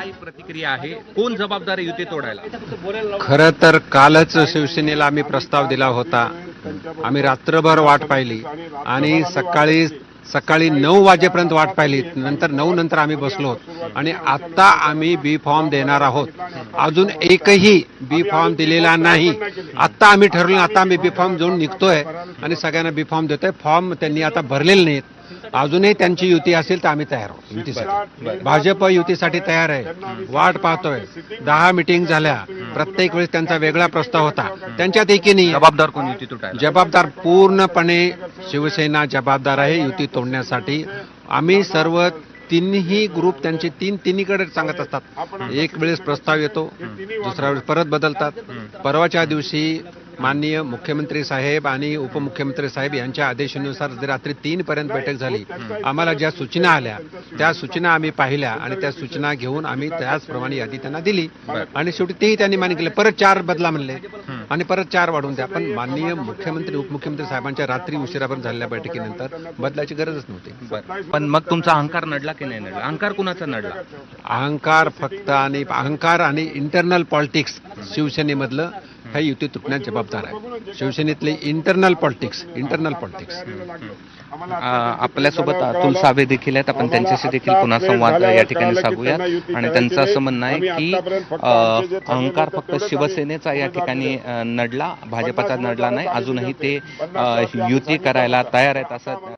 काय प्रतिक्रिया आहे? कोण जबाबदार आहे युती तोडायला? खरं तर कालच शिवसेनेला आम्ही प्रस्ताव दिला होता. आम्ही रात्रभर वाट पाहिली आणि सकाळी 9 वाजेपर्यंत वाट पाहिली. नंतर 9 नंतर आम्ही बसलो आहोत आणि आता आम्ही बी फॉर्म देणार आहोत. अजून एकही बी फॉर्म दिलेला नाही. आता आम्ही ठरवलं, आता आम्ही बी फॉर्म घेऊन निघतोय आणि सगळ्यांना बी फॉर्म देतोय. फॉर्म त्यांनी आता भरलेले नाहीत. अजूनही त्यांची युती असेल तर आम्ही तयार आहोत युतीसाठी. भाजप युतीसाठी तयार आहे. वाट पाहतोय. 10 मिटिंग झाल्या. प्रत्येक वेळेस त्यांचा वेगळा प्रस्ताव होता. त्यांच्यात एकी नाही. जबाबदार कोण युती तोडायला? जबाबदार पूर्णपणे शिवसेना जबाबदार आहे युती तोडण्यासाठी. आम्ही सर्व तिन्ही ग्रुप त्यांचे तिन्हीकडे सांगत असतात. एक वेळेस प्रस्ताव येतो, दुसऱ्या वेळेस परत बदलतात. परवाच्या दिवशी माननीय मुख्यमंत्री साहेब आणि उपमुख्यमंत्री साहेब यांच्या आदेशानुसार रात्री 3 पर्यंत बैठक झाली. आम्हाला ज्या सूचना आल्या त्या सूचना आम्ही पाहिल्या आणि त्या सूचना घेऊन आम्ही त्याचप्रमाणे यादी त्यांना दिली आणि शेवटी तेही त्यांनी मान्य केले. परत 4 बदला म्हणले आणि परत 4 वाढवून द्या. पण माननीय मुख्यमंत्री उपमुख्यमंत्री साहेबांच्या रात्री उशिरापर्यंत झालेल्या बैठकीनंतर बदलाची गरजच नव्हती. पण मग तुमचा अहंकार नडला की नाही नडला? अहंकार कुणाचा नडला? अहंकार आणि इंटरनल पॉलिटिक्स शिवसेनेमधलं हे युती तुटण्यास जबाबदार आहे. शिवसेनेतले इंटरनल पॉलिटिक्स. आपल्यासोबत अतुल सावे देखील आहेत. आपण त्यांच्याशी देखील पुन्हा संवाद या ठिकाणी साधूया. आणि त्यांचं असं म्हणणं आहे की अहंकार फक्त शिवसेनेचा या ठिकाणी नडला, भाजपचा नडला नाही. अजूनही ते युती करायला तयार आहेत असं